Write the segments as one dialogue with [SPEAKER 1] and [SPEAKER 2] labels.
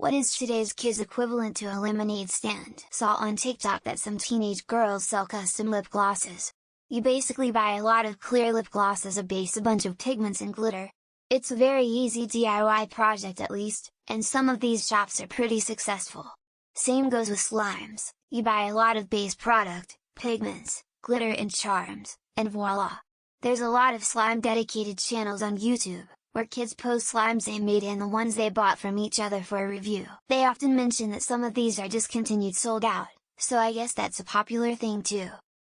[SPEAKER 1] What is today's kids equivalent to a lemonade stand? Saw on TikTok that some teenage girls sell custom lip glosses. You basically buy a lot of clear lip gloss as a base, a bunch of pigments and glitter. It's a very easy DIY project at least, and some of these shops are pretty successful. Same goes with slimes, you buy a lot of base product, pigments, glitter and charms, and voila! There's a lot of slime dedicated channels on YouTube, where kids post slimes they made and the ones they bought from each other for a review. They often mention that some of these are discontinued, sold out, so I guess that's a popular thing too.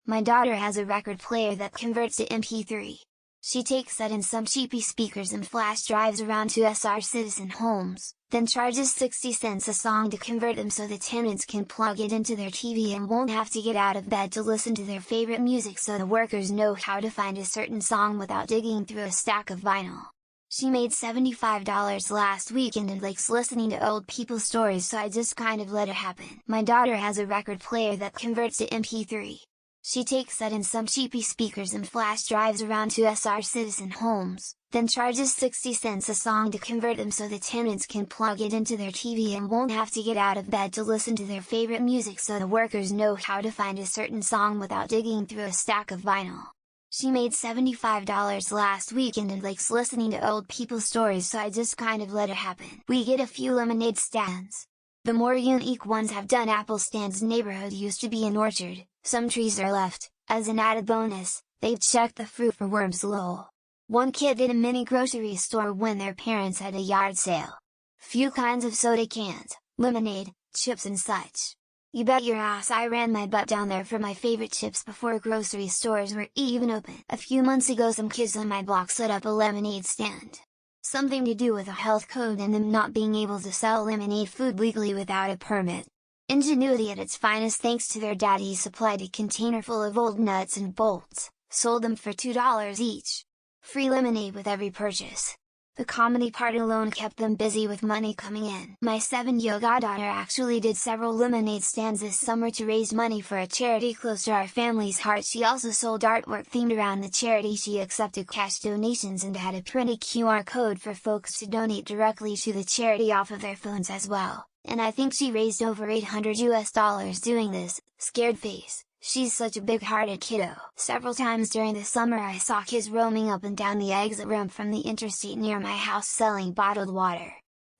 [SPEAKER 1] My daughter has a record player that converts to MP3. She takes that in some cheapy speakers and flash drives around to SR Citizen homes, then charges 60 cents a song to convert them so the tenants can plug it into their TV and won't have to get out of bed to listen to their favorite music, so the workers know how to find a certain song without digging through a stack of vinyl. She made $75 last weekend and likes listening to old people's stories, so I just kind of let it happen. My daughter has a record player that converts to MP3. She takes that in some cheapy speakers and flash drives around to SR Citizen homes, then charges 60 cents a song to convert them so the tenants can plug it into their TV and won't have to get out of bed to listen to their favorite music, so the workers know how to find a certain song without digging through a stack of vinyl. She made $75 last weekend and likes listening to old people's stories, so I just kind of let it happen. We get a few lemonade stands. The more unique ones have done. Apple stands neighborhood used to be an orchard, some trees are left. As an added bonus, they've checked the fruit for worms. Lol. One kid did a mini grocery store when their parents had a yard sale. Few kinds of soda cans, lemonade, chips and such. You bet your ass I ran my butt down there for my favorite chips before grocery stores were even open. A few months ago some kids on my block set up a lemonade stand. Something to do with a health code and them not being able to sell lemonade food legally without a permit. Ingenuity at its finest. Thanks to their dad, he supplied a container full of old nuts and bolts, sold them for $2 each. Free lemonade with every purchase. The comedy part alone kept them busy with money coming in. My 7-year-old daughter actually did several lemonade stands this summer to raise money for a charity close to our family's heart. She also sold artwork themed around the charity. She accepted cash donations and had a printed QR code for folks to donate directly to the charity off of their phones as well. And I think she raised over $800 doing this. Scared face. She's such a big-hearted kiddo. Several times during the summer I saw kids roaming up and down the exit ramp from the interstate near my house selling bottled water.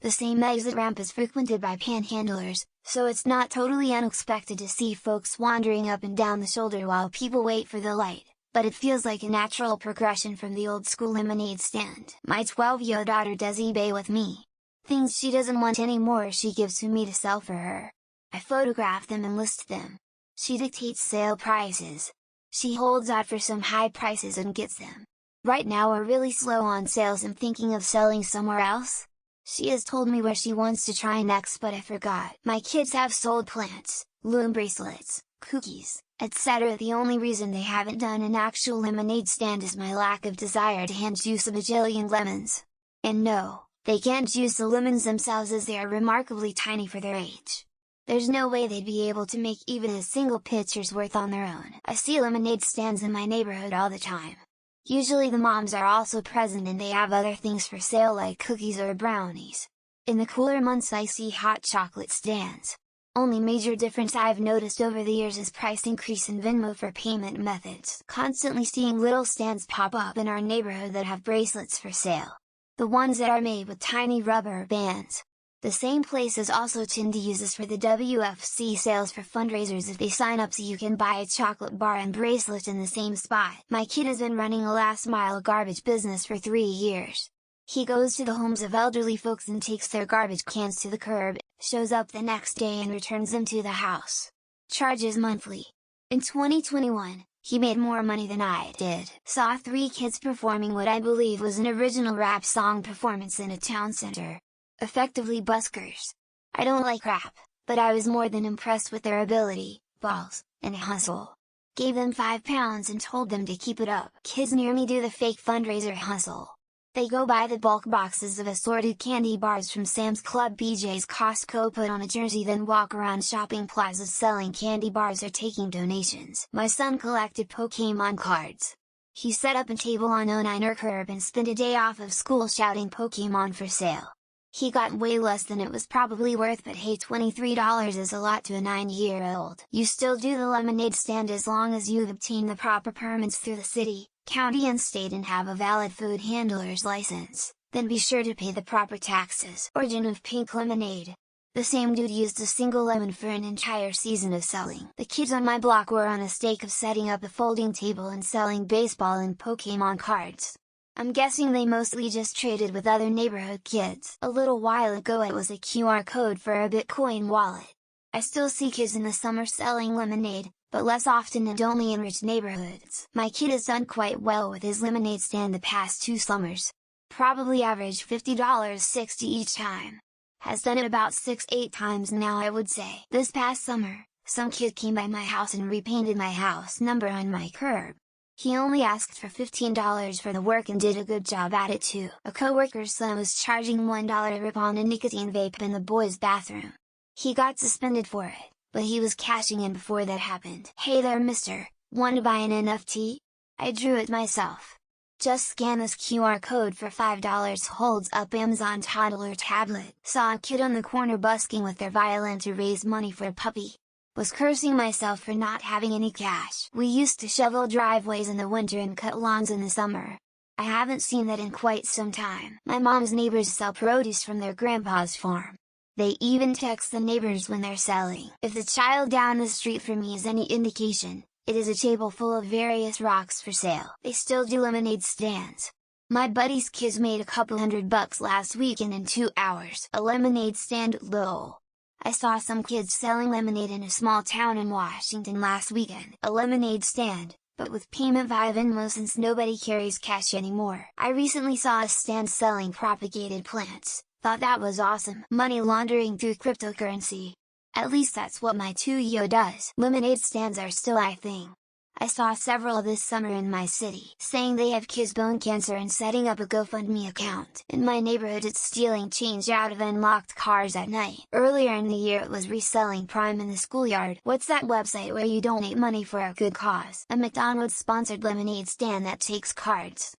[SPEAKER 1] The same exit ramp is frequented by panhandlers, so it's not totally unexpected to see folks wandering up and down the shoulder while people wait for the light, but it feels like a natural progression from the old school lemonade stand. My 12-year-old daughter does eBay with me. Things she doesn't want anymore she gives to me to sell for her. I photograph them and list them. She dictates sale prices. She holds out for some high prices and gets them. Right now we're really slow on sales and thinking of selling somewhere else. She has told me where she wants to try next, but I forgot. My kids have sold plants, loom bracelets, cookies, etc. The only reason they haven't done an actual lemonade stand is my lack of desire to hand juice a bajillion lemons. And no, they can't juice the lemons themselves as they are remarkably tiny for their age. There's no way they'd be able to make even a single pitcher's worth on their own. I see lemonade stands in my neighborhood all the time. Usually the moms are also present and they have other things for sale like cookies or brownies. In the cooler months I see hot chocolate stands. Only major difference I've noticed over the years is price increase in Venmo for payment methods. Constantly seeing little stands pop up in our neighborhood that have bracelets for sale. The ones that are made with tiny rubber bands. The same places also tend to use this for the WFC sales for fundraisers if they sign up, so you can buy a chocolate bar and bracelet in the same spot. My kid has been running a last mile garbage business for 3 years. He goes to the homes of elderly folks and takes their garbage cans to the curb, shows up the next day and returns them to the house. Charges monthly. In 2021, he made more money than I did. Saw 3 kids performing what I believe was an original rap song performance in a town center. Effectively buskers. I don't like rap, but I was more than impressed with their ability, balls, and hustle. Gave them £5 and told them to keep it up. Kids near me do the fake fundraiser hustle. They go buy the bulk boxes of assorted candy bars from Sam's Club, BJ's, Costco, put on a jersey, then walk around shopping plazas selling candy bars or taking donations. My son collected Pokemon cards. He set up a table on 09er curb and spent a day off of school shouting Pokemon for sale. He got way less than it was probably worth, but hey, $23 is a lot to a 9-year-old. You still do the lemonade stand as long as you've obtained the proper permits through the city, county and state and have a valid food handler's license, then be sure to pay the proper taxes. Origin of pink lemonade. The same dude used a single lemon for an entire season of selling. The kids on my block were on a stake of setting up a folding table and selling baseball and Pokemon cards. I'm guessing they mostly just traded with other neighborhood kids. A little while ago it was a QR code for a Bitcoin wallet. I still see kids in the summer selling lemonade, but less often and only in rich neighborhoods. My kid has done quite well with his lemonade stand the past 2 summers. Probably average $50-60 each time. Has done it about 6-8 times now, I would say. This past summer, some kid came by my house and repainted my house number on my curb. He only asked for $15 for the work and did a good job at it too. A coworker's son was charging $1 to rip on a nicotine vape in the boys' bathroom. He got suspended for it, but he was cashing in before that happened. Hey there mister, wanna buy an NFT? I drew it myself. Just scan this QR code for $5. Holds up Amazon toddler tablet. Saw a kid on the corner busking with their violin to raise money for a puppy. Was cursing myself for not having any cash. We used to shovel driveways in the winter and cut lawns in the summer. I haven't seen that in quite some time. My mom's neighbors sell produce from their grandpa's farm. They even text the neighbors when they're selling. If the child down the street from me is any indication, it is a table full of various rocks for sale. They still do lemonade stands. My buddy's kids made a couple $100 last weekend in 2 hours. A lemonade stand, lol. I saw some kids selling lemonade in a small town in Washington last weekend. A lemonade stand, but with payment via Venmo since nobody carries cash anymore. I recently saw a stand selling propagated plants, thought that was awesome. Money laundering through cryptocurrency. At least that's what my 2yo does. Lemonade stands are still a thing. I saw several this summer in my city, saying they have kids' bone cancer and setting up a GoFundMe account. In my neighborhood it's stealing change out of unlocked cars at night. Earlier in the year it was reselling Prime in the schoolyard. What's that website where you donate money for a good cause? A McDonald's sponsored lemonade stand that takes cards.